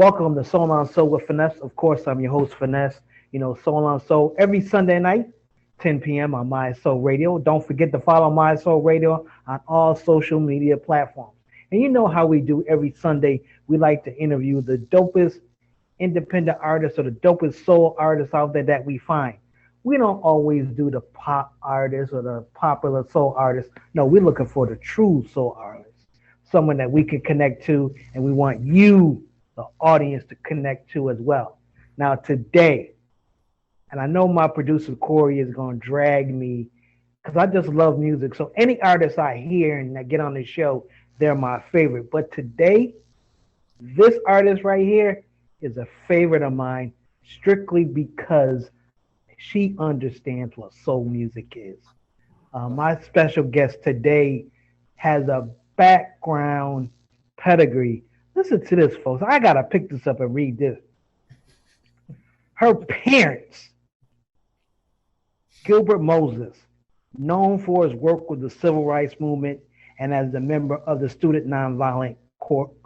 Welcome to Soul on Soul with Phinesse. Of course, I'm your host, Phinesse. Soul on Soul every Sunday night, 10 p.m. on My Soul Radio. Don't forget to follow My Soul Radio on all social media platforms. And you know how we do every Sunday. We like to interview the dopest independent artists or the dopest soul artists out there that we find. We don't always do the pop artists or the popular soul artists. No, we're looking for the true soul artists, someone that we can connect to, and we want you, the audience, to connect to as well. Now, today, and I know my producer Corey is going to drag me because I just love music. So any artist I hear and that get on the show, they're my favorite. But today, this artist right here is a favorite of mine strictly because she understands what soul music is. My special guest today has a background pedigree. Listen to this, folks. I got to pick this up and read this. Her parents, Gilbert Moses, known for his work with the civil rights movement and as a member of the Student Nonviolent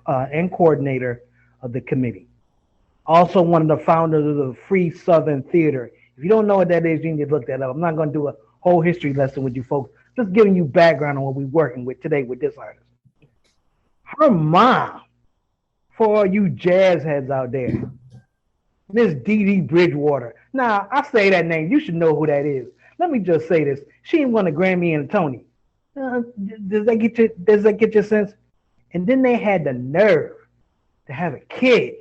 and coordinator of the committee. Also one of the founders of the Free Southern Theater. If you don't know what that is, you need to look that up. I'm not going to do a whole history lesson with you folks. Just giving you background on what we're working with today with this artist. Her mom, for all you jazz heads out there, Miss Dee Dee Bridgewater. Now, I say that name. You should know who that is. Let me just say this. She ain't won a Grammy and a Tony. Does that get your sense? And then they had the nerve to have a kid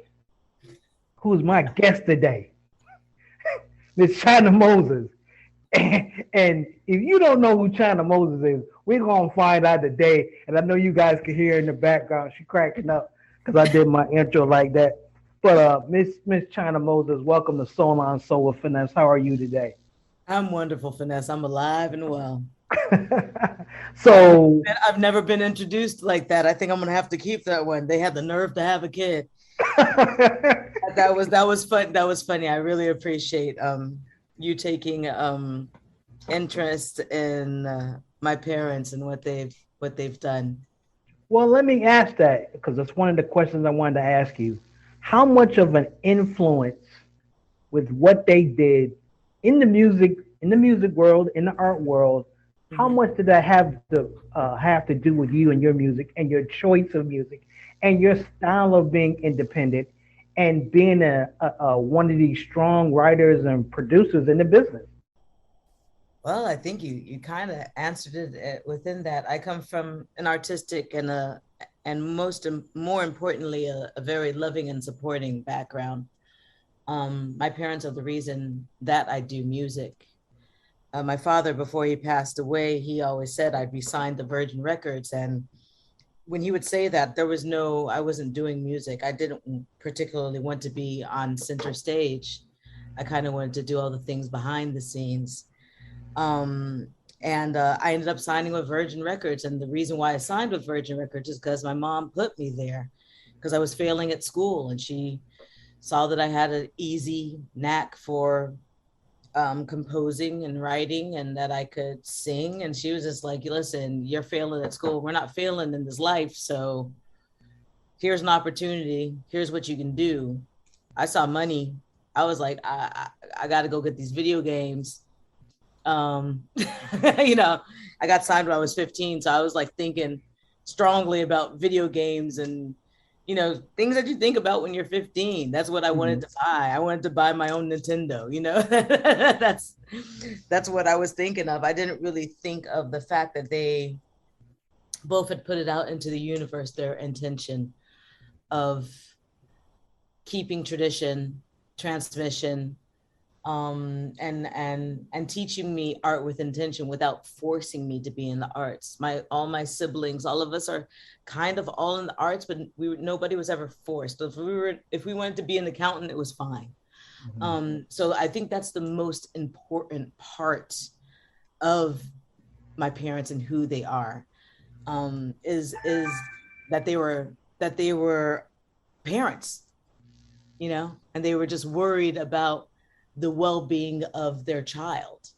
who's my guest today, Miss China Moses. And if you don't know who China Moses is, we're going to find out today. And I know you guys can hear in the background, she cracking up because I did my intro like that. But Miss China Moses, welcome to Soul on Soul with Phinesse. How are you today? I'm wonderful, Phinesse. I'm alive and well. So I've never been introduced like that. I think I'm gonna have to keep that one. They had the nerve to have a kid. That was fun. That was funny. I really appreciate you taking interest in my parents and what they've done. Well, let me ask that because it's one of the questions I wanted to ask you. How much of an influence with what they did in the music world, in the art world, how much did that have to do with you and your music and your choice of music and your style of being independent and being a one of these strong writers and producers in the business? Well, I think you kind of answered it within that. I come from an artistic and more importantly, a very loving and supporting background. My parents are the reason that I do music. My father, before he passed away, he always said I'd be signed to Virgin Records. And when he would say that, I wasn't doing music. I didn't particularly want to be on center stage. I kind of wanted to do all the things behind the scenes. I ended up signing with Virgin Records. And the reason why I signed with Virgin Records is because my mom put me there because I was failing at school. And she saw that I had an easy knack for composing and writing and that I could sing. And she was just like, listen, you're failing at school. We're not failing in this life. So here's an opportunity. Here's what you can do. I saw money. I was like, I got to go get these video games. I got signed when I was 15. So I was like thinking strongly about video games and, things that you think about when you're 15. That's what I wanted to buy. I wanted to buy my own Nintendo, that's what I was thinking of. I didn't really think of the fact that they both had put it out into the universe, their intention of keeping tradition, transmission, and teaching me art with intention without forcing me to be in the arts. All my siblings, all of us are kind of all in the arts, but nobody was ever forced. If we wanted to be an accountant, it was fine. So I think that's the most important part of my parents and who they are, is that they were parents, and they were just worried about the well-being of their child.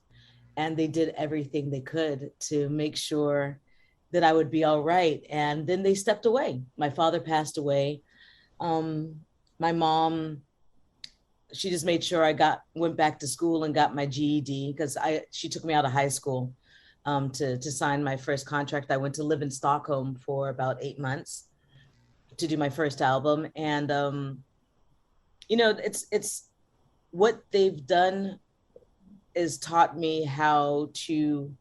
And they did everything they could to make sure that I would be all right. And then they stepped away. My father passed away my mom, she just made sure I went back to school and got my GED, because she took me out of high school to sign my first contract. I went to live in Stockholm for about 8 months to do my first album. And it's what they've done is taught me how to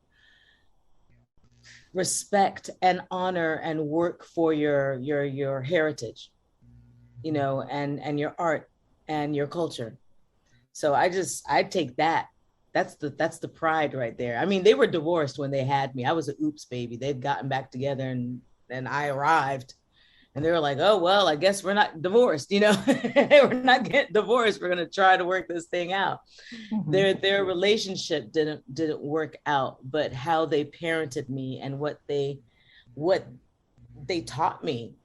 respect and honor and work for your heritage, and your art and your culture. So I take that. That's the pride right there. I mean, they were divorced when they had me. I was an oops baby. They'd gotten back together, and I arrived, and they were like, oh, well, I guess we're not divorced. We're not getting divorced. We're going to try to work this thing out. Mm-hmm. Their relationship didn't work out, but how they parented me and what they taught me,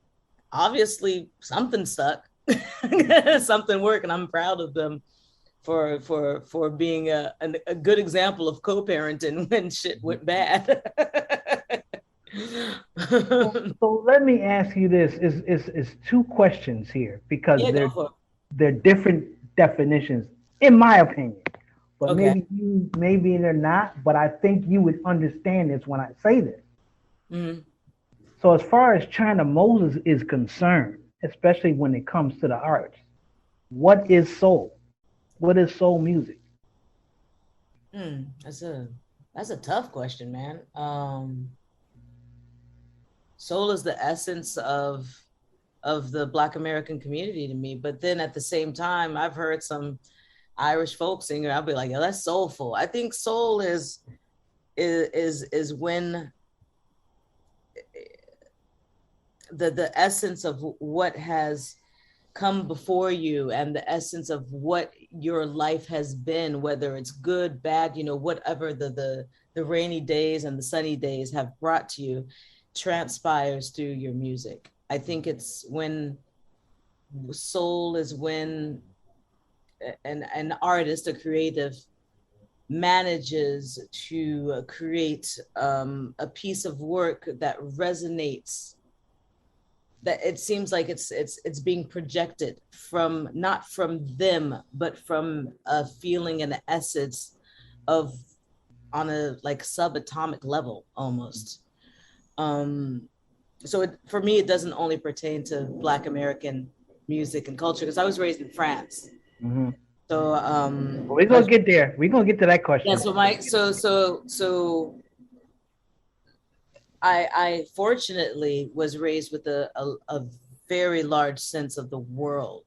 obviously something stuck. Something worked, and I'm proud of them for being a good example of co-parenting when shit went bad. So let me ask you this: is two questions here, because they're different definitions, in my opinion. But okay, maybe they're not. But I think you would understand this when I say this. Mm-hmm. So as far as China Moses is concerned, especially when it comes to the arts, what is soul? What is soul music? That's a tough question, man. Soul is the essence of the Black American community to me. But then at the same time, I've heard some Irish folk singer, I'll be like, yeah, that's soulful. I think soul is when the essence of what has come before you, and the essence of what your life has been, whether it's good, bad, whatever the rainy days and the sunny days have brought to you, transpires through your music. I think it's when soul is when an artist, a creative, manages to create a piece of work that resonates, that it seems like it's being projected from, not from them, but from a feeling and an essence of, on a like subatomic level almost. So for me, it doesn't only pertain to Black American music and culture, because I was raised in France. Mm-hmm. So we're gonna get there. We're gonna get to that question. Yeah. So I fortunately was raised with a very large sense of the world.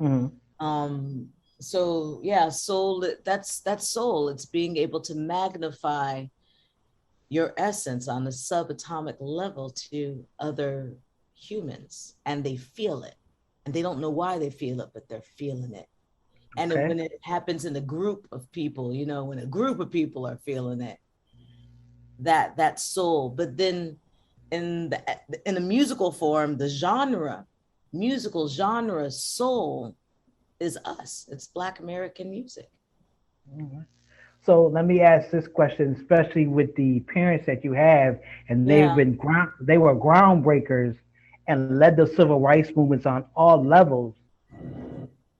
Mm-hmm. So yeah, soul, that's soul. It's being able to magnify your essence on a subatomic level to other humans, and they feel it, and they don't know why they feel it, but they're feeling it. And okay, when it happens in a group of people, when a group of people are feeling it, that soul. But then in the musical form, the musical genre, soul is us. It's Black American music. Mm-hmm. So let me ask this question, especially with the parents that you have, and they were groundbreakers and led the civil rights movements on all levels.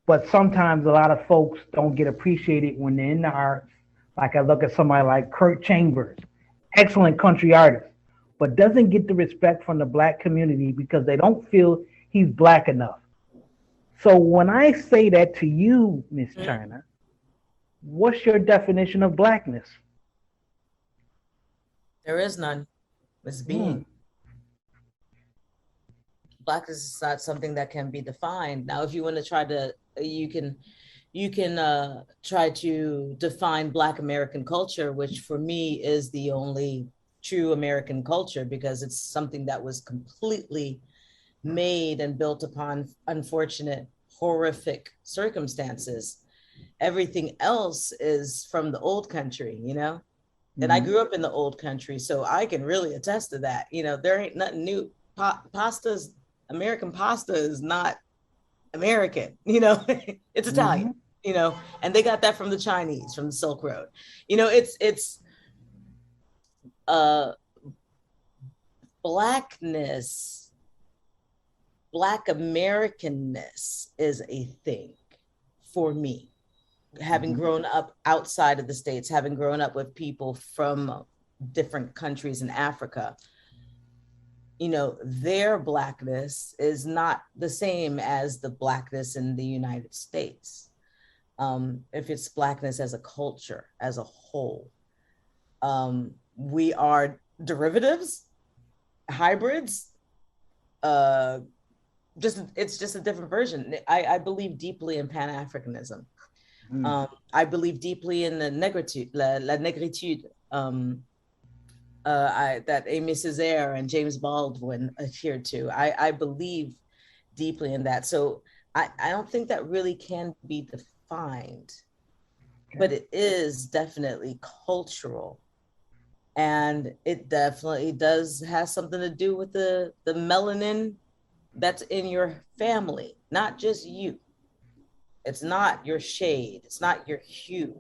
But sometimes a lot of folks don't get appreciated when they're in the arts. Like I look at somebody like Kurt Chambers, excellent country artist, but doesn't get the respect from the Black community because they don't feel he's Black enough. So when I say that to you, Miss China, what's your definition of Blackness? There is none. It's being. Blackness is not something that can be defined. Now, if you want to try to, you can try to define Black American culture, which for me is the only true American culture, because it's something that was completely made and built upon unfortunate, horrific circumstances. Everything else is from the old country, and I grew up in the old country, so I can really attest to that. There ain't nothing new. American pasta is not American, it's Italian, and they got that from the Chinese, from the Silk Road. It's Blackness Black Americanness is a thing for me. Having grown up outside of the States, having grown up with people from different countries in Africa, you know, their Blackness is not the same as the Blackness in the United States. If it's Blackness as a culture, as a whole, we are derivatives, hybrids, it's just a different version. I believe deeply in Pan-Africanism. I believe deeply in the negritude, la negritude, that Aimé Césaire and James Baldwin adhered to. I believe deeply in that. So I don't think that really can be defined, but it is definitely cultural. And it definitely has something to do with the melanin that's in your family, not just you. It's not your shade. It's not your hue.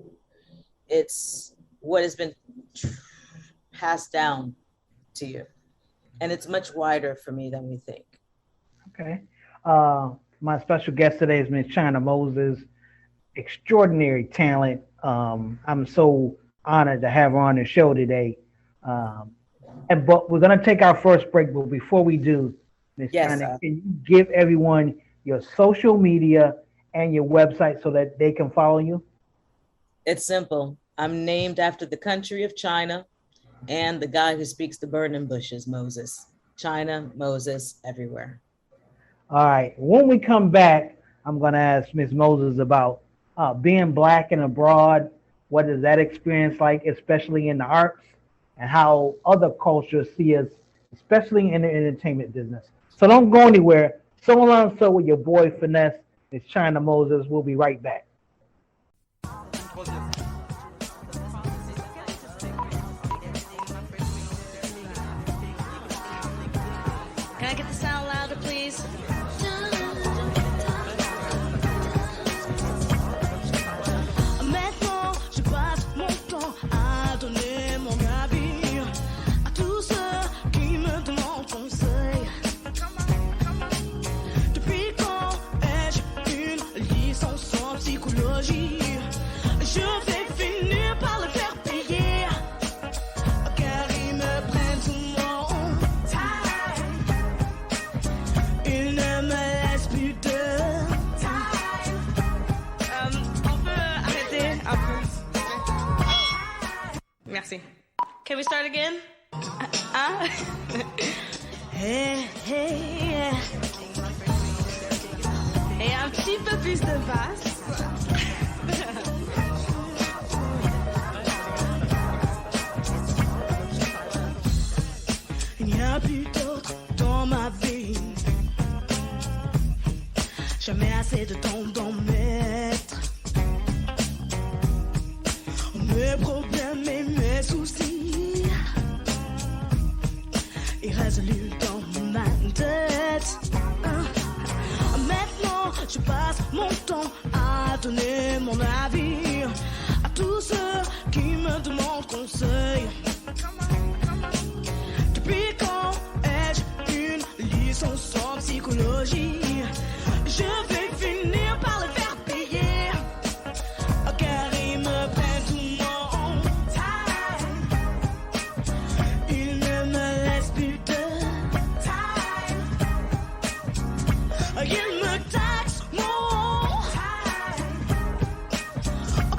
It's what has been passed down to you. And it's much wider for me than we think. Okay. My special guest today is Miss China Moses, extraordinary talent. I'm so honored to have her on the show today. But we're going to take our first break. But before we do, Miss China, can you give everyone your social media and your website so that they can follow you? It's simple. I'm named after the country of China and the guy who speaks the burning bushes, Moses. China, Moses, everywhere. All right. When we come back, I'm going to ask Miss Moses about being Black and abroad. What is that experience like, especially in the arts, and how other cultures see us, especially in the entertainment business. So don't go anywhere. So long, so with your boy Phinesse, Miss China Moses. We'll be right back. Can I get the sound louder, please? Maintenant, je passe mon temps à donner mon avis à tous ceux qui me demandent conseil. Depuis quand ai-je une licence en psychologie? Je vais finir par le faire payer, car ils me prennent tout mon time. Ils ne me laissent plus de time. On peut arrêter un peu. Merci. Can we start again? Hey, hey, yeah. Et un petit peu plus de basse. Il n'y a plus d'autre dans ma vie. Jamais assez de temps d'en mettre. Mes problèmes et mes soucis irrésolus dans ma tête. Maintenant, je passe mon temps à donner mon avis à tous ceux qui me demandent conseil. Depuis quand ai-je une licence en psychologie? Je vais finir par le faire payer, car ils me prennent tout mon time. Ils ne me laissent plus de time. Ils me taxent mon time.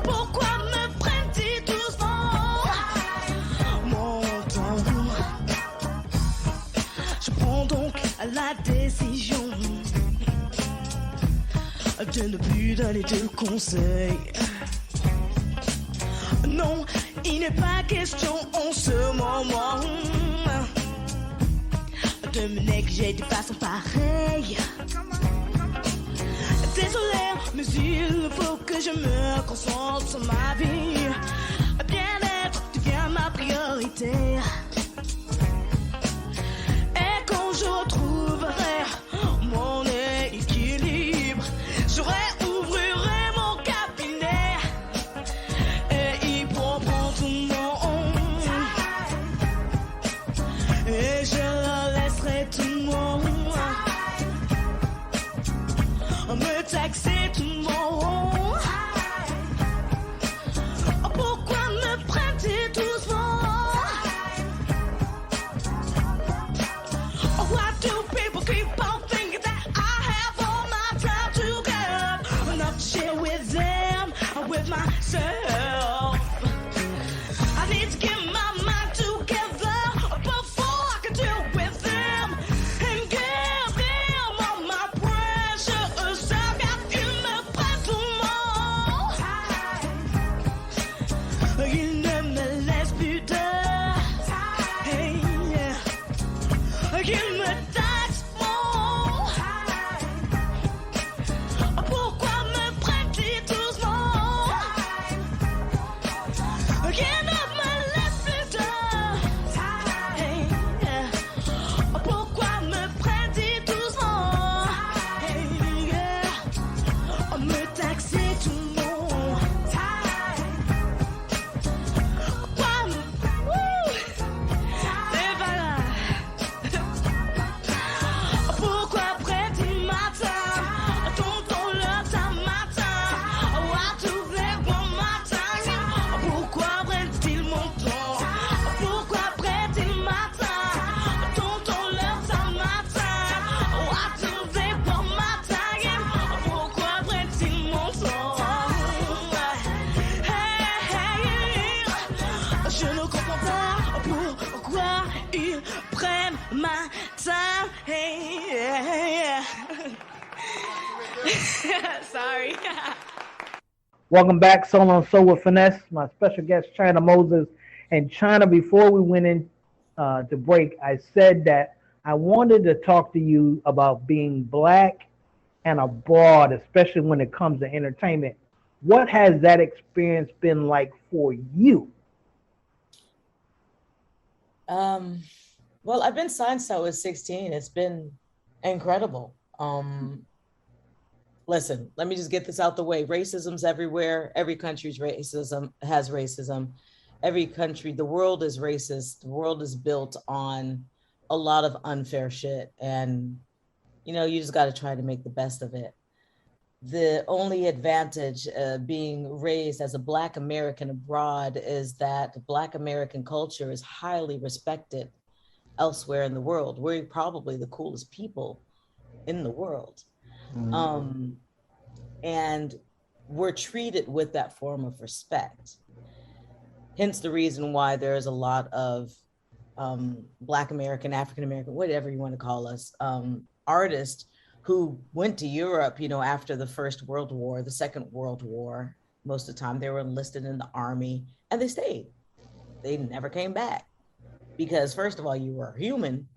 Pourquoi me prennent-ils doucement mon temps? Je prends donc la décision de ne plus donner de conseils. Non, il n'est pas question en ce moment de me négliger de façon pareille. Désolé, mais il faut que je me concentre sur ma vie. Bien-être devient ma priorité. Et quand je retrouverai mon équilibre, j'ouvrirai mon cabinet et ils pourront prendre tout mon et je leur laisserai tout mon me taxer tout le monde. Pourquoi me prêter doucement? Why do people keep on thinking that I have all my time to get enough to share with them, with myself? I need to get my mind together before I can deal with them and give them all my precious self. Got you me prête tout le monde. Il ne me laisse plus de hey, yeah. Il me taxe mon. Pourquoi me prêter doucement? Il ne me laisse plus de hey, yeah. Pourquoi me prêter doucement? Hey, yeah. Me taxer tout le monde. Pourquoi me c'est pas là. Pourquoi prêter ma time? Tonton le time matin. Why do they want my time? Pourquoi prêter mon temps? Pourquoi prêter ma time? Tonton le time matin. Why do they want my time? Pourquoi prêter mon temps? Hey, je ne comprends pas pourquoi ils prennent ma time. Hey, sorry. Welcome back, Soul on Soul with Phinesse. My special guest, China Moses. And China, before we went in to break, I said that I wanted to talk to you about being black and abroad, especially when it comes to entertainment. What has that experience been like for you? Well, I've been signed since I was 16. It's been incredible. Listen, let me just get this out the way. Racism's everywhere. Every country's racism has racism. Every country, the world is racist. The world is built on a lot of unfair shit. And, you know, you just got to try to make the best of it. The only advantage being raised as a Black American abroad is that Black American culture is highly respected elsewhere in the world. We're probably the coolest people in the world. And we're treated with that form of respect. Hence the reason why there's a lot of Black American, African American, whatever you want to call us, artists who went to Europe, you know, after the First World War, the Second World War. Most of the time they were enlisted in the army and they stayed. They never came back because first of all, you were human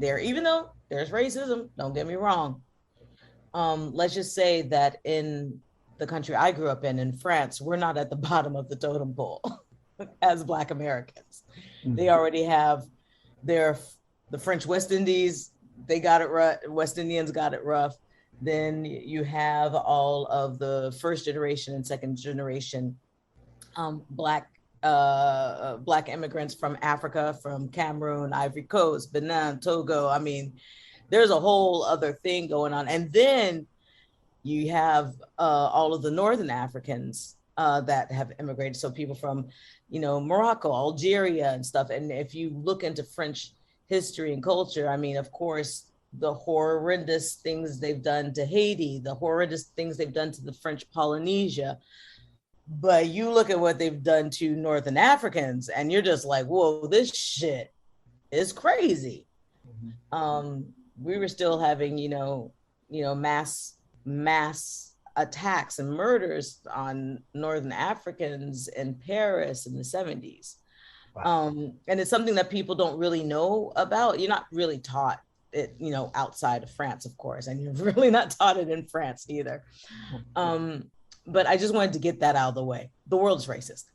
there, even though there's racism, don't get me wrong. Let's just say that in the country I grew up in France, we're not at the bottom of the totem pole as Black Americans. They already have the French West Indies, they got it rough, West Indians got it rough. Then you have all of the first generation and second generation Black immigrants from Africa, from Cameroon, Ivory Coast, Benin, Togo. I mean, there's a whole other thing going on. And then you have all of the Northern Africans that have immigrated. So people from, you know, Morocco, Algeria and stuff. And if you look into French history and culture, I mean, of course, the horrendous things they've done to Haiti, the horrendous things they've done to the French Polynesia. But you look at what they've done to Northern Africans and you're just like, whoa, this shit is crazy. We were still having, you know, mass attacks and murders on Northern Africans in Paris in the 70s. Wow. And it's something that people don't really know about. You're not really taught it, you know, outside of France, of course, and you're really not taught it in France either. But I just wanted to get that out of the way. The world's racist.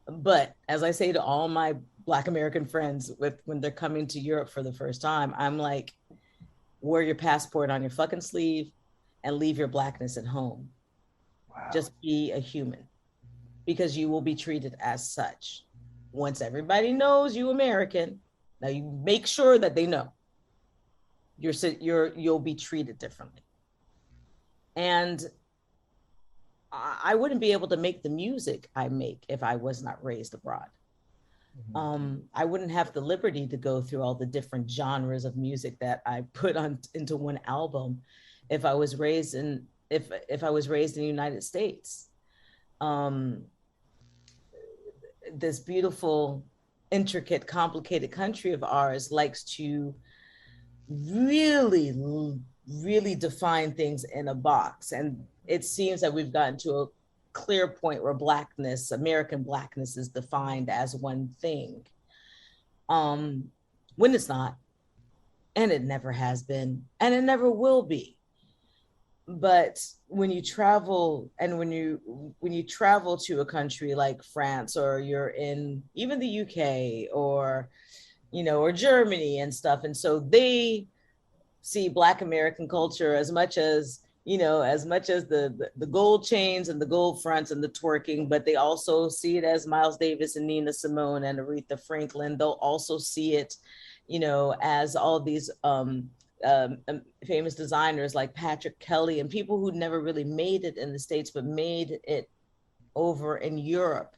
But as I say to all my Black American friends when they're coming to Europe for the first time, I'm like, wear your passport on your fucking sleeve and leave your Blackness at home. Wow. Just be a human because you will be treated as such. Once everybody knows you American, now you make sure that they know you'll be treated differently. And I wouldn't be able to make the music I make if I was not raised abroad. I wouldn't have the liberty to go through all the different genres of music that I put on into one album if I was raised in if I was raised in the United States. This beautiful, intricate, complicated country of ours likes to really, really define things in a box. And it seems that we've gotten to a clear point where Blackness, American Blackness, is defined as one thing, when it's not, and it never has been, and it never will be. But when you travel, and when you travel to a country like France, or you're in even the UK, or or Germany and stuff, and so they see Black American culture as much as the gold chains and the gold fronts and the twerking, but they also see it as Miles Davis and Nina Simone and Aretha Franklin. They'll also see it, as all these famous designers like Patrick Kelly and people who never really made it in the States, but made it over in Europe.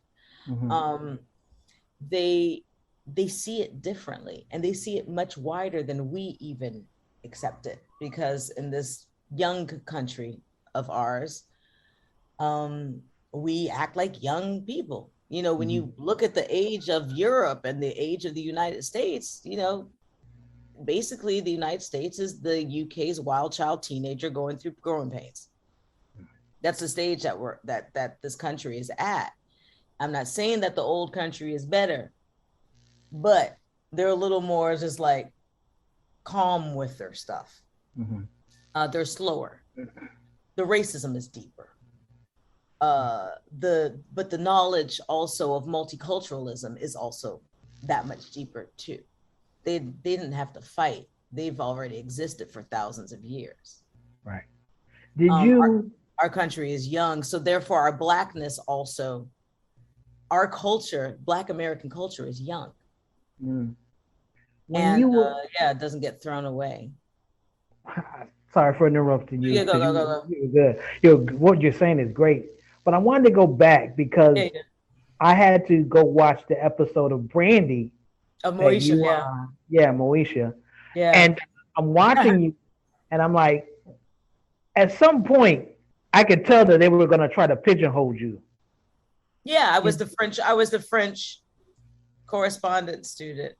They see it differently, and they see it much wider than we even accept it, because in this young country of ours, we act like young people. When you look at the age of Europe and the age of the United States, basically the United States is the UK's wild child teenager going through growing pains. That's the stage that this country is at. I'm not saying that the old country is better, but they're a little more just like calm with their stuff. They're slower. The racism is deeper. But the knowledge also of multiculturalism is also that much deeper too. They didn't have to fight. They've already existed for thousands of years. Right. Our country is young, so therefore our Blackness also, our culture, Black American culture, is young. It doesn't get thrown away. Sorry for interrupting you. Yeah, go. You're good. What you're saying is great, but I wanted to go back because I had to go watch the episode of Brandy. Of Moesha, Moesha. Yeah. And I'm watching you, and I'm like, at some point, I could tell that they were going to try to pigeonhole you. Yeah, I was the French correspondent student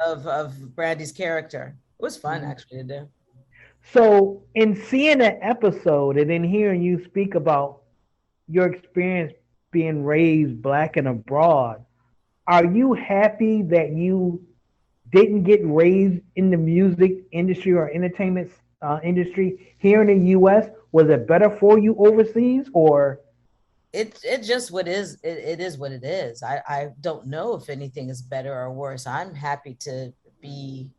of Brandy's character. It was fun actually to do. So in seeing that episode and then hearing you speak about your experience being raised Black and abroad, are you happy that you didn't get raised in the music industry or entertainment industry here in the U.S.? Was it better for you overseas, or? It just what is it is what it is. I don't know if anything is better or worse. I'm happy to be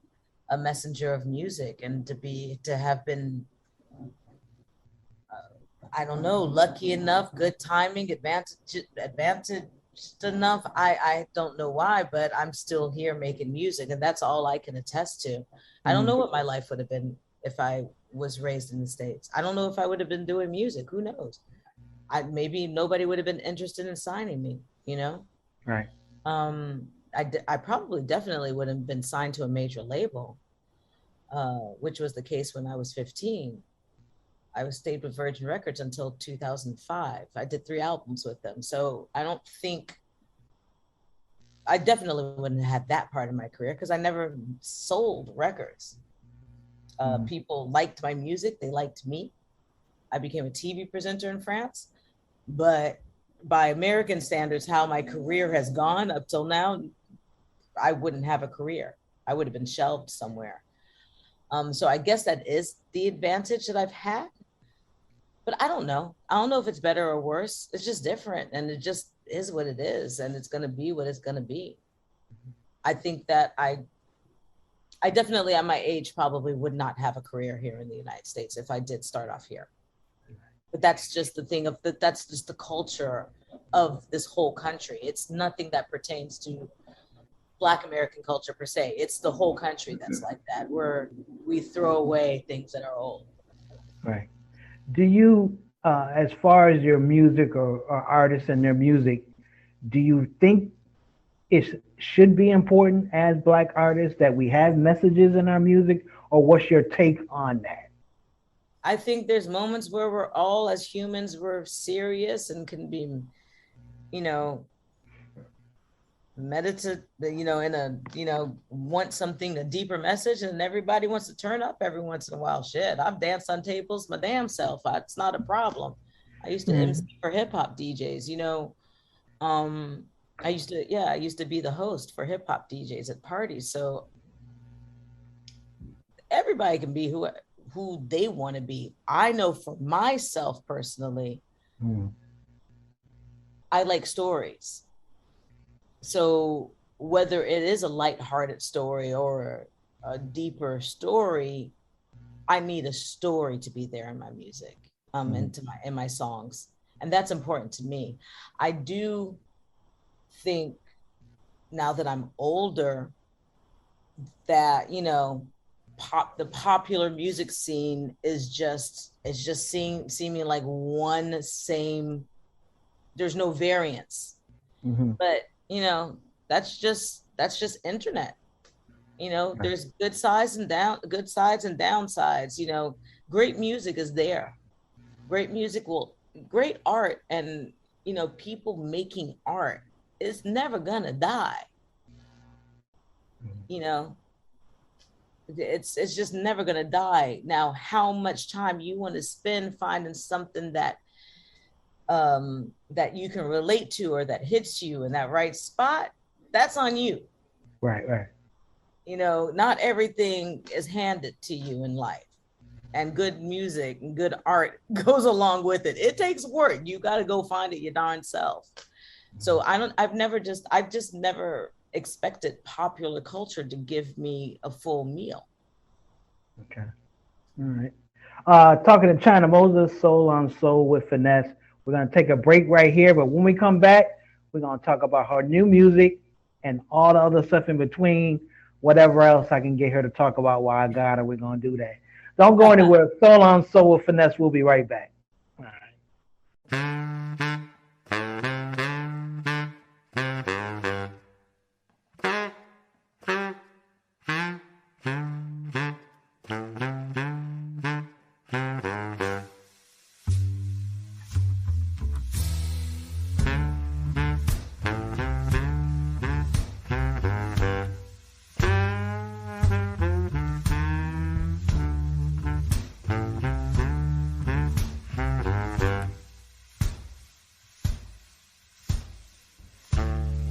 a messenger of music and to have been I don't know, lucky enough, good timing, advantaged enough. I don't know why, but I'm still here making music, and that's all I can attest to. I don't know what my life would have been if I was raised in the States. I don't know if I would have been doing music. Who knows? Maybe nobody would have been interested in signing me, Right. I probably definitely would have been signed to a major label, which was the case when I was 15. I stayed with Virgin Records until 2005. I did 3 albums with them. So I definitely wouldn't have had that part of my career because I never sold records. People liked my music. They liked me. I became a TV presenter in France. But by American standards, how my career has gone up till now, I wouldn't have a career. I would have been shelved somewhere. So I guess that is the advantage that I've had. But I don't know. I don't know if it's better or worse. It's just different. And it just is what it is. And it's going to be what it's going to be. I think that I definitely at my age probably would not have a career here in the United States if I did start off here. But that's just the thing that's just the culture of this whole country. It's nothing that pertains to Black American culture per se. It's the whole country that's like that, where we throw away things that are old. Right. Do you, as far as your music or artists and their music, do you think it should be important as Black artists that we have messages in our music, or what's your take on that? I think there's moments where we're all, as humans, we're serious and can be, you know, meditate, you know, in a, you know, want something, a deeper message, and everybody wants to turn up every once in a while. Shit, I've danced on tables my damn self. It's not a problem. I used to MC for hip hop DJs, you know. I used to be the host for hip hop DJs at parties. So everybody can be who they want to be. I know for myself personally, I like stories. So whether it is a lighthearted story or a deeper story, I need a story to be there in my music, in my songs. And that's important to me. I do think now that I'm older that, you know, the popular music scene is just seeming like one same, there's no variance. But you know, that's just internet. You know, there's good sides and downsides. You know, great music is there. Great art, and you know, people making art is never gonna die. You know, it's just never gonna die. Now, how much time you want to spend finding something that that you can relate to or that hits you in that right spot, that's on you. Right. You know, not everything is handed to you in life, and good music and good art goes along with it. It takes work. You got to go find it your darn self. So I've just never expected popular culture to give me a full meal. Okay. All right. Talking to China Moses, Soul on Soul with Phinesse. We're going to take a break right here, but when we come back, we're going to talk about her new music and all the other stuff in between, whatever else I can get her to talk about while I got her. We're going to do that. Don't go anywhere. Soul on Soul with Phinesse. We'll be right back. All right.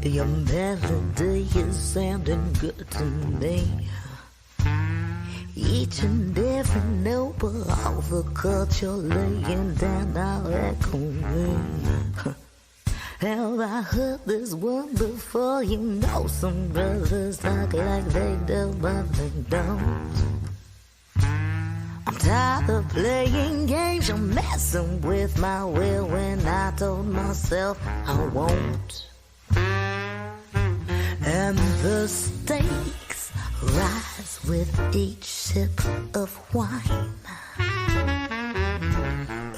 Your melody is sounding good to me. Each and every note, but all the chords you're laying down now echo me. Have I heard this one before? You know some brothers talk like they do, but they don't. I'm tired of playing games. You're messing with my will when I told myself I won't. And the stakes rise with each sip of wine.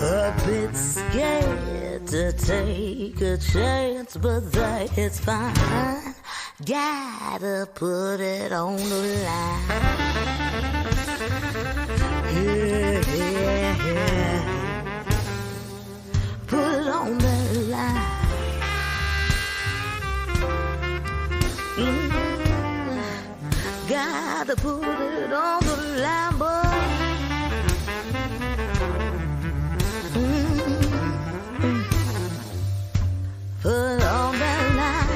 A bit scared to take a chance, but that it's fine. Gotta put it on the line. Yeah. Put it on the line. Gotta put it on the line, boy. Put it on that line.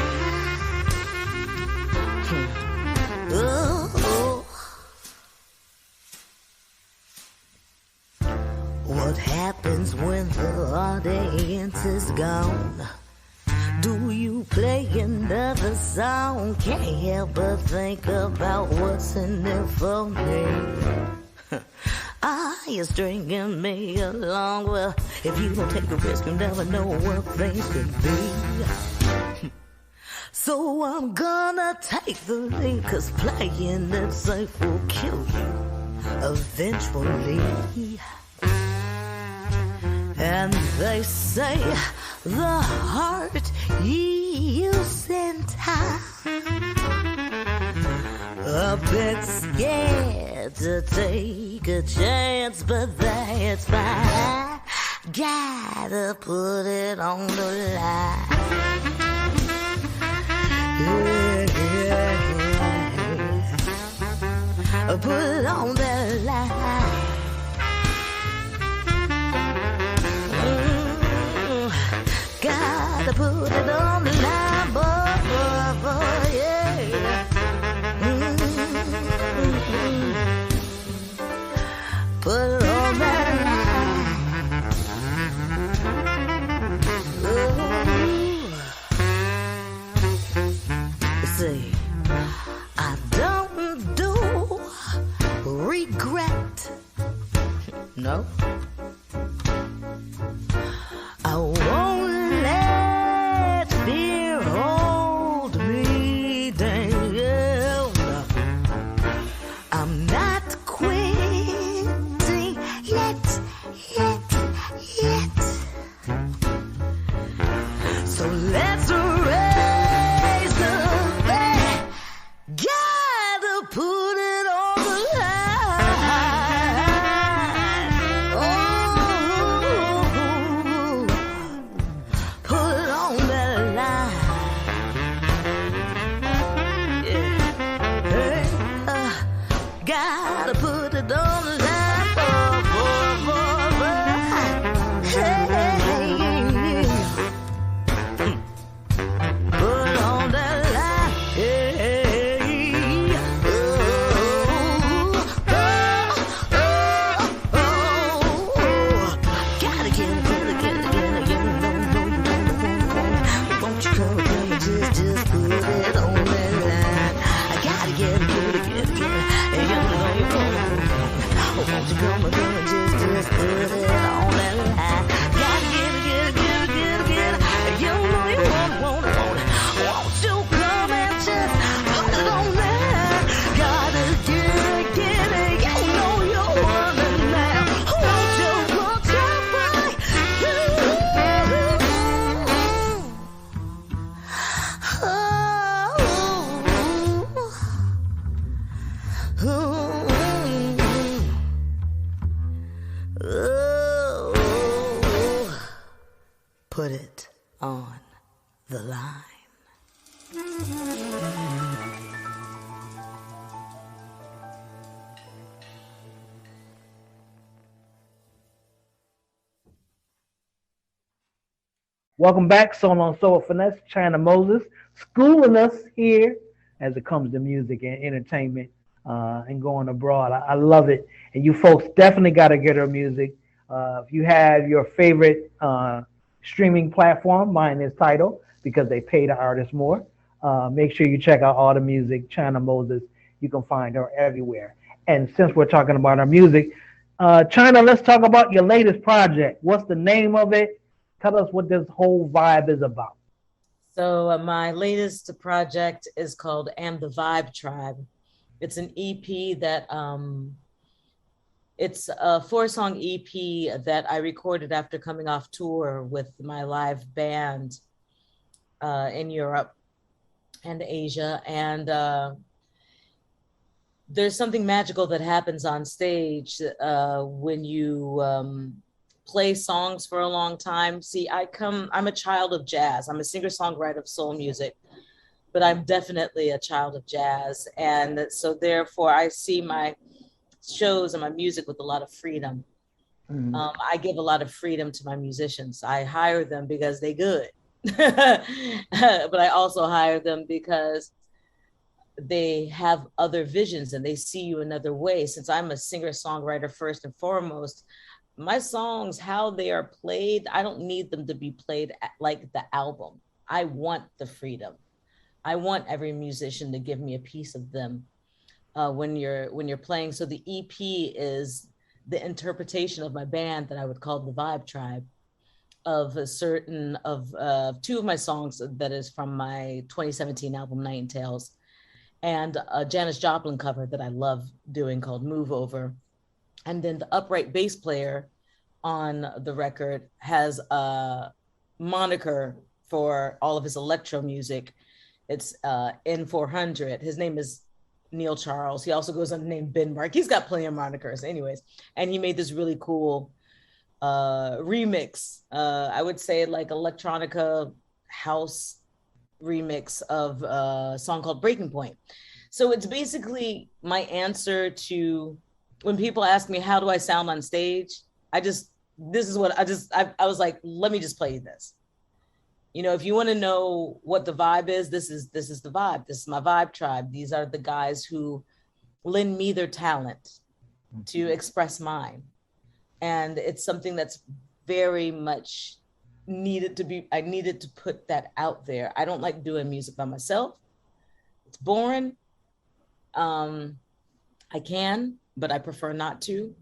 Oh. What happens when the audience is gone? Do you play another song? Can't help but think about what's in it for me. Are you stringing me along? Well, if you don't take a risk, you'll never know what things could be. So I'm gonna take the lead, 'cause playing it safe will kill you eventually. And they say the heart heals in time. A bit scared to take a chance, but that's fine. Gotta put it on the line. Put it on the line. Gotta put it on the line, boy, yeah. Put it on that line. See, I don't do regret. No. I won't let fear hold me down. I'm not quitting yet. So let's raise the bar. Gotta put it on the line. Oh, put it on the line. Yeah. Hey, gotta put it on the line. Hey. Put it on that line. Hey. Gotta get it. Won't you come and just put it on that line. I gotta get it. Won't you come and just put it on that line. Gotta get it. You know you want it. Won't you come and just put it on that line. Gotta get it. You know you want it now. Won't you put your right? Put it on the line. Welcome back, Soul on Soul with Phinesse, China Moses, schooling us here as it comes to music and entertainment and going abroad. I love it. And you folks definitely got to get her music. If you have your favorite streaming platform, mine is Tidal because they pay the artists more. Make sure you check out all the music, China Moses. You can find her everywhere. And since we're talking about our music, China, let's talk about your latest project. What's the name of it? Tell us what this whole vibe is about. So my latest project is called Am the Vibe Tribe. It's an EP that it's a 4-song EP that I recorded after coming off tour with my live band in Europe and Asia. And there's something magical that happens on stage when you play songs for a long time. See, I'm a child of jazz. I'm a singer-songwriter of soul music, but I'm definitely a child of jazz. And so therefore I see my shows and my music with a lot of freedom. Mm-hmm. I give a lot of freedom to my musicians. I hire them because they're good, but I also hire them because they have other visions and they see you another way. Since I'm a singer-songwriter first and foremost, my songs, how they are played, I don't need them to be played like the album. I want the freedom. I want every musician to give me a piece of them. When you're playing. So the EP is the interpretation of my band that I would call the Vibe Tribe, of two of my songs that is from my 2017 album Night and Tales, and a Janis Joplin cover that I love doing called Move Over. And then the upright bass player on the record has a moniker for all of his electro music. It's N400. His name is Neil Charles. He also goes under the name Ben Mark. He's got plenty of monikers anyways. And he made this really cool remix. I would say like electronica house remix of a song called Breaking Point. So it's basically my answer to when people ask me, how do I sound on stage? I was like, let me just play you this. You know, if you want to know what the vibe is, this is the vibe. This is my vibe tribe. These are the guys who lend me their talent to express mine. And it's something that's very much I needed to put that out there. I don't like doing music by myself. It's boring. I can, but I prefer not to.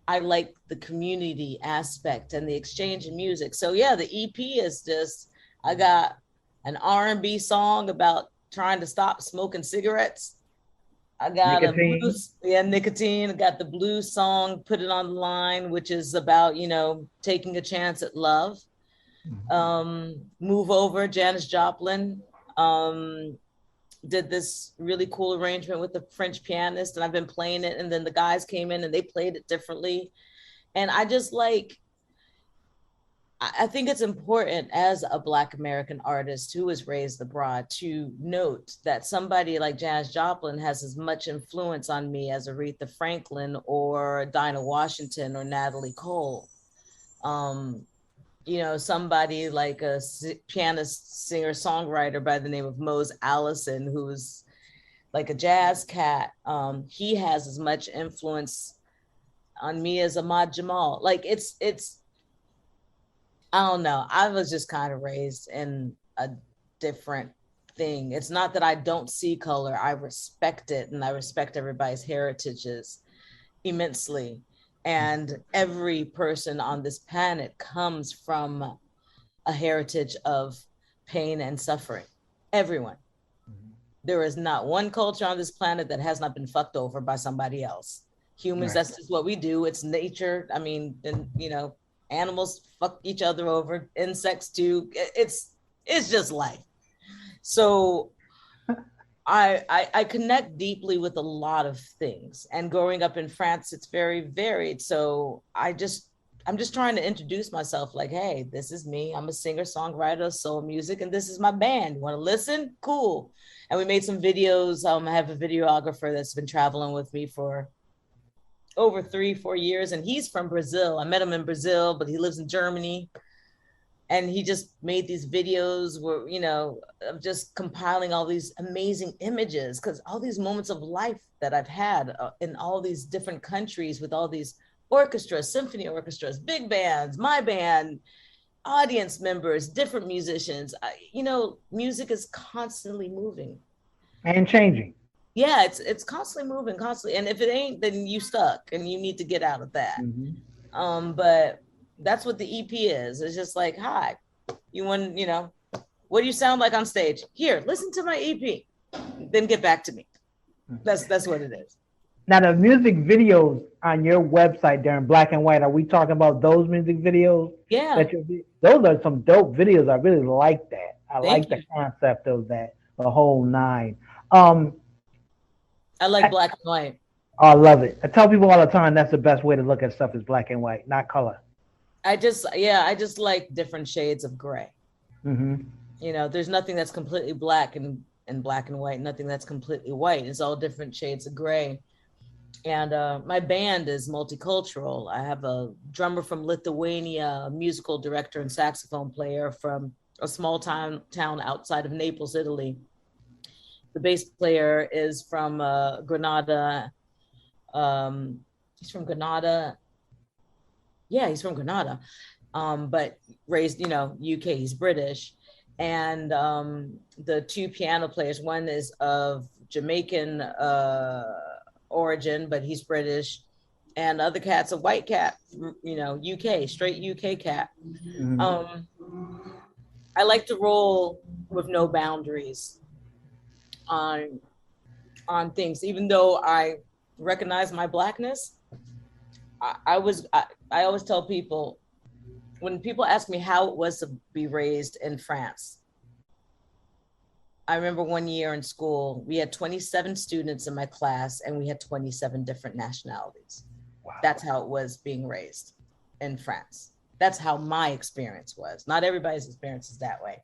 I like the community aspect and the exchange of music. So yeah, the EP is just, I got an R&B song about trying to stop smoking cigarettes. I got nicotine. I got the blues song, Put It on the Line, which is about, you know, taking a chance at love. Move Over, Janis Joplin. Did this really cool arrangement with the French pianist, and I've been playing it, and then the guys came in and they played it differently. And I just like, I think it's important as a Black American artist who was raised abroad to note that somebody like Janis Joplin has as much influence on me as Aretha Franklin or Dinah Washington or Natalie Cole. You know, somebody like a pianist, singer, songwriter by the name of Mose Allison, who's like a jazz cat. He has as much influence on me as Ahmad Jamal. Like it's, I don't know. I was just kind of raised in a different thing. It's not that I don't see color. I respect it, and I respect everybody's heritages immensely. And every person on this planet comes from a heritage of pain and suffering. Everyone. There is not one culture on this planet that has not been fucked over by somebody else. Humans, That's just what we do. It's nature. I mean, and you know, animals fuck each other over, insects too. It's just life. So I connect deeply with a lot of things, and growing up in France, it's very varied. So I'm just trying to introduce myself like, hey, this is me. I'm a singer, songwriter, soul music, and this is my band. You want to listen? Cool. And we made some videos. I have a videographer that's been traveling with me for over 3-4 years, and he's from Brazil. I met him in Brazil, but he lives in Germany. And he just made these videos where, you know, of just compiling all these amazing images, because all these moments of life that I've had in all these different countries with all these orchestras, symphony orchestras, big bands, my band, audience members, different musicians. You know, music is constantly moving. And changing. Yeah, it's constantly moving, constantly. And if it ain't, then you stuck and you need to get out of that. But that's what the EP is. It's just like, hi, you want, you know, what do you sound like on stage? Here, listen to my EP, then get back to me. That's what it is. Now, the music videos on your website, they're in black and white. Are we talking about those music videos? Yeah. Those are some dope videos. I really like that. I like Thank the concept of that, the whole nine. I like black and white. I love it. I tell people all the time that's the best way to look at stuff is black and white, not color. I just like different shades of gray. You know, there's nothing that's completely black and black and white, nothing that's completely white. It's all different shades of gray. And my band is multicultural. I have a drummer from Lithuania, a musical director and saxophone player from a small town outside of Naples, Italy. The bass player is from Granada. He's from Granada. Yeah, he's from Granada, but raised, you know, UK, he's British. And the two piano players, one is of Jamaican origin, but he's British. And the other cat's a white cat, you know, UK, straight UK cat. I like to roll with no boundaries on things, even though I recognize my blackness. I always tell people, when people ask me how it was to be raised in France, I remember one year in school, we had 27 students in my class and we had 27 different nationalities. Wow. That's how it was being raised in France. That's how my experience was. Not everybody's experience is that way,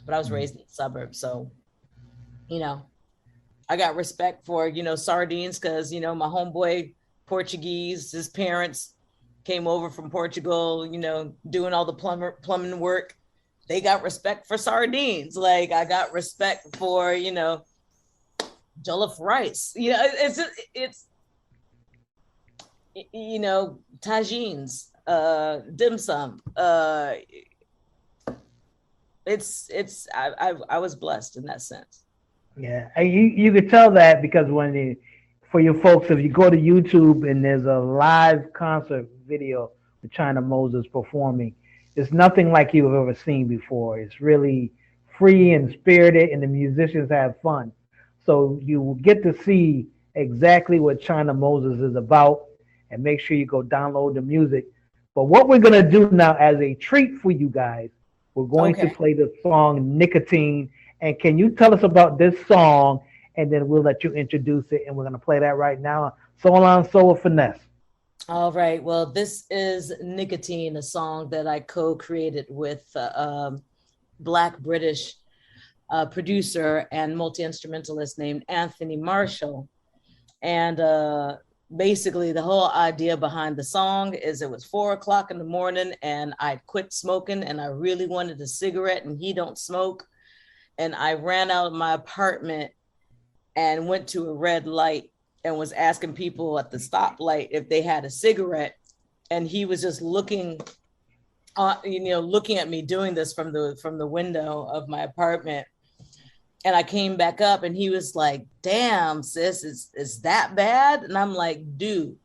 but I was raised in the suburbs. So, you know, I got respect for, you know, sardines because, you know, my homeboy Portuguese, his parents came over from Portugal, you know, doing all the plumbing work. They got respect for sardines. Like I got respect for, you know, jollof rice. You know, it's you know, tagines, dim sum. I was blessed in that sense. Yeah, and you could tell that because for your folks, if you go to YouTube and there's a live concert video with China Moses performing, it's nothing like you've ever seen before. It's really free and spirited, and the musicians have fun. So you will get to see exactly what China Moses is about, and make sure you go download the music. But what we're going to do now as a treat for you guys, we're going to play the song Nicotine. And can you tell us about this song, and then we'll let you introduce it, and we're going to play that right now. Soul on Soul with Phinesse. All right. Well, this is Nicotine, a song that I co-created with Black British producer and multi-instrumentalist named Anthony Marshall. And basically the whole idea behind the song is it was 4:00 in the morning and I quit smoking and I really wanted a cigarette, and he don't smoke. And I ran out of my apartment and went to a red light and was asking people at the stoplight if they had a cigarette. And he was just looking, looking at me doing this from the window of my apartment. And I came back up and he was like, damn, sis, is that bad? And I'm like, dude,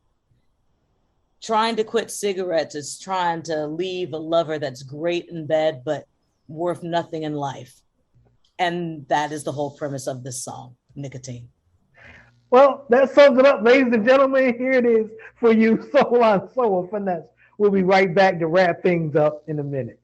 trying to quit cigarettes is trying to leave a lover that's great in bed, but worth nothing in life. And that is the whole premise of this song, Nicotine. Well, that sums it up, ladies and gentlemen. Here it is for you, Soul on Soul with Phinesse. We'll be right back to wrap things up in a minute.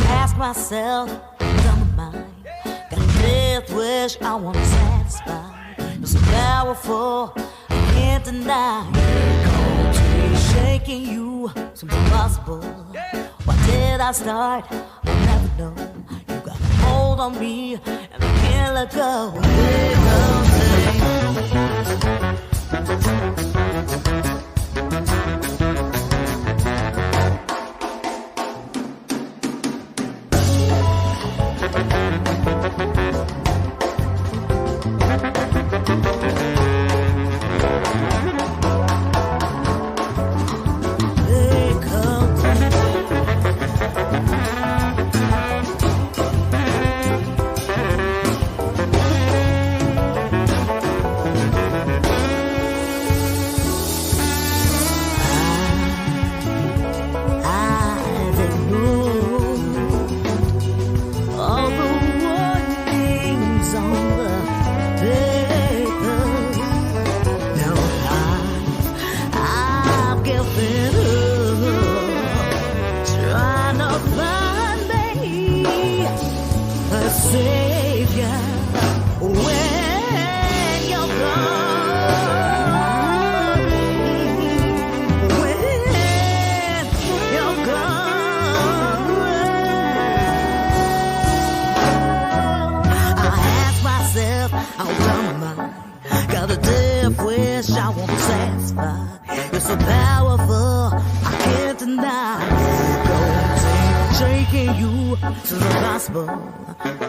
Ask myself, on my mind, got a death wish I want to satisfy. It's so powerful, I can't deny. Shaking you, seems impossible. Why did I start? I'll never know. You got a hold on me, and I can't let go.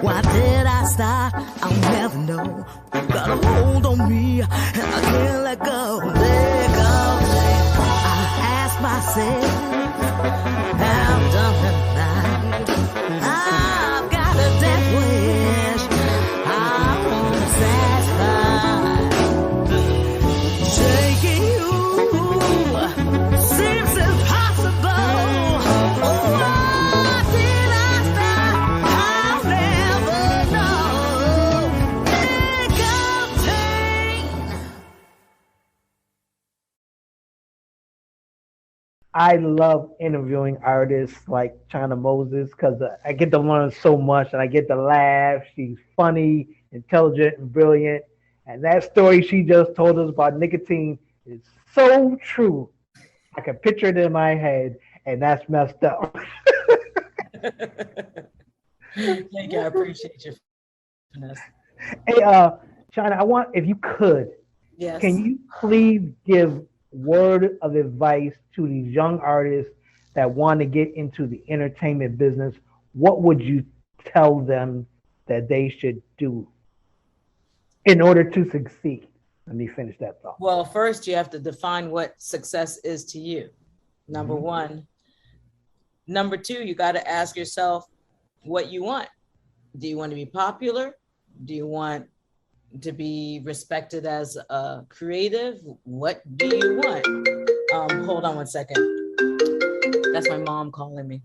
Why did I start? I'll never know. You got a hold on me, and I can't let go. Let go. I ask myself, how done am I? I've got a death wish I want to satisfy. Taking you I love interviewing artists like China Moses because I get to learn so much and I get to laugh. She's funny, intelligent, and brilliant. And that story she just told us about nicotine is so true. I can picture it in my head, and that's messed up. Thank you. I appreciate your Phinesse. Hey, China, I want, if you could, Yes. can you please give word of advice to these young artists that want to get into the entertainment business? What would you tell them that they should do in order to succeed? Let me finish that thought. Well, first you have to define what success is to you. Number one. Number two, you got to ask yourself what you want. Do you want to be popular? Do you want to be respected as a creative? What do you want? Hold on 1 second. That's my mom calling me.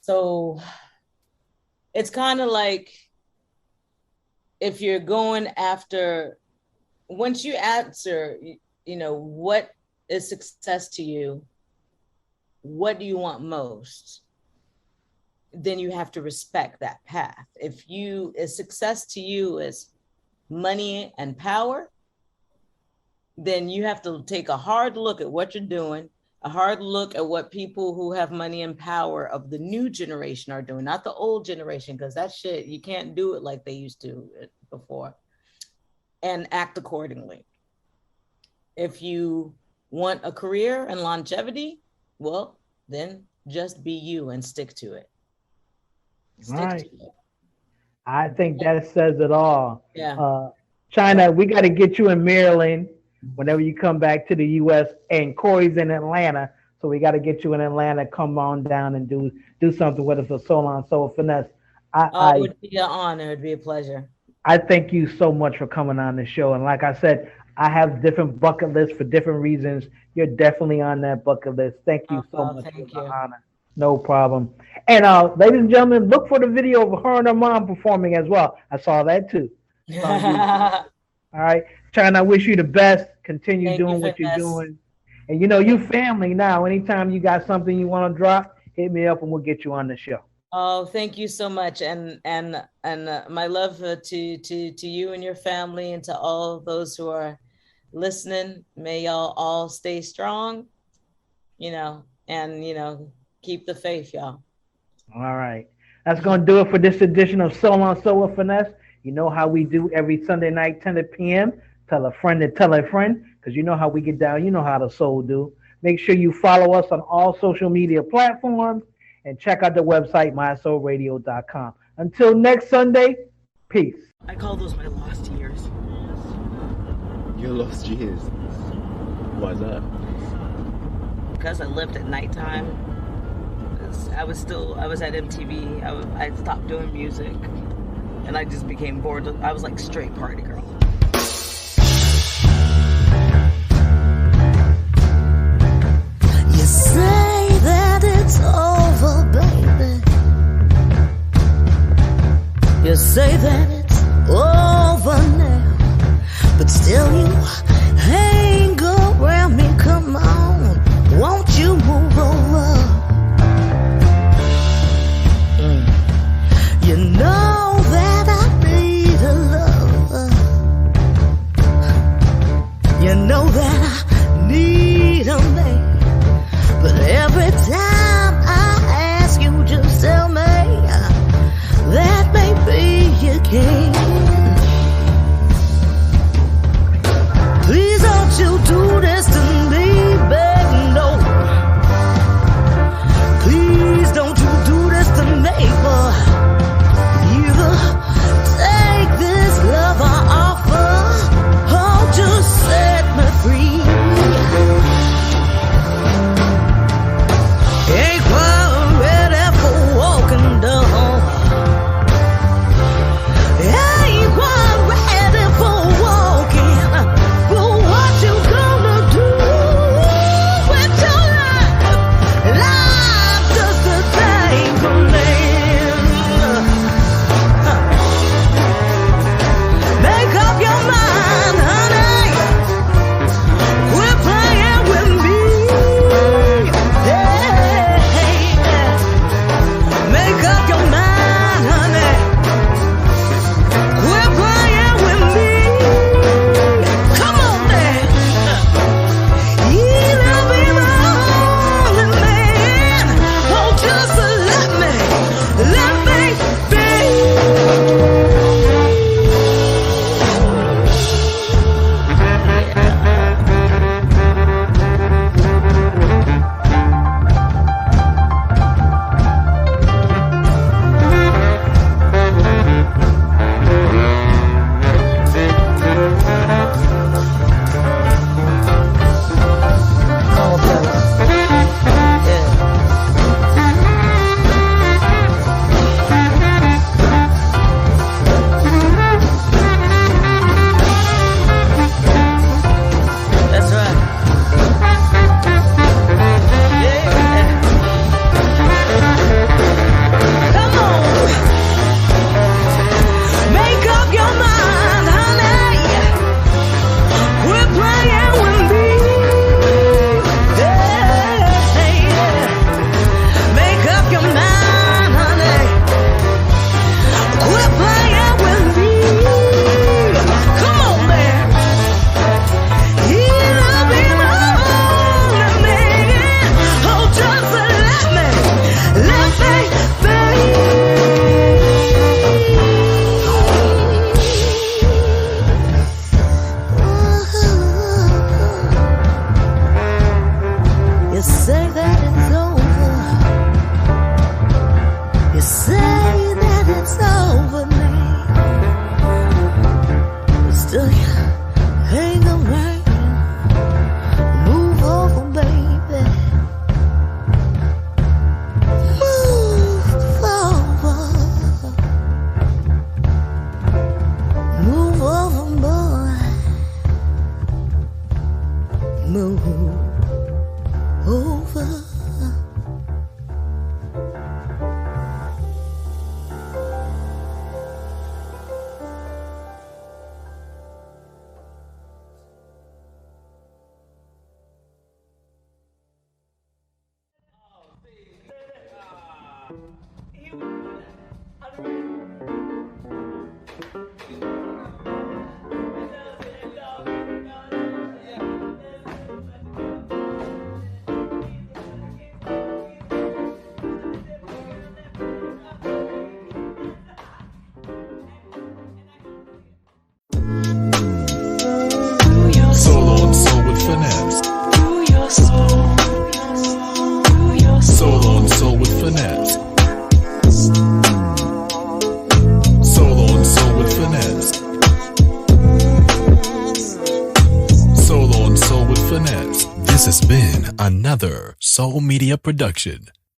So it's kind of like, if you're going after, once you answer, what is success to you? What do you want most? Then you have to respect that path. If success to you is money and power, then you have to take a hard look at what you're doing, a hard look at what people who have money and power of the new generation are doing, not the old generation, because that shit, you can't do it like they used to before, and act accordingly. If you want a career and longevity, well, then just be you and stick to it. I think that says it all. Yeah. China, we got to get you in Maryland whenever you come back to the U.S. And Corey's in Atlanta, so we got to get you in Atlanta. Come on down and do something with us for Soul on Soul Phinesse. It would be an honor. It would be a pleasure. I thank you so much for coming on the show. And like I said, I have different bucket lists for different reasons. You're definitely on that bucket list. Thank you so much for the honor. No problem. And ladies and gentlemen, look for the video of her and her mom performing as well. I saw that too. All right. China, I wish you the best. Continue doing what you're doing. And you family now. Anytime you got something you want to drop, hit me up and we'll get you on the show. Oh, thank you so much. And my love to you and your family, and to all those who are listening. May y'all all stay strong, and keep the faith, y'all. All right. That's going to do it for this edition of Soul on Soul with Phinesse. You know how we do every Sunday night, 10 p.m. Tell a friend to tell a friend, because you know how we get down. You know how the soul do. Make sure you follow us on all social media platforms and check out the website, mysoulradio.com. Until next Sunday, peace. I call those my lost years. Your lost years? Why is that? Because I lived at nighttime. I was at MTV. I stopped doing music, and I just became bored. I was like straight party girl. You say that it's over, baby. You say that it's over now, but still you hang around me. Come on, won't you move over? You know that I need a lover. You know that I need a man. But every time I ask you, just tell me that maybe you can't. move over. Soul on Soul with Phinesse. Soul on Soul with Phinesse. Soul on Soul with Phinesse. Soul on Soul with Phinesse. This has been another Soul Media production.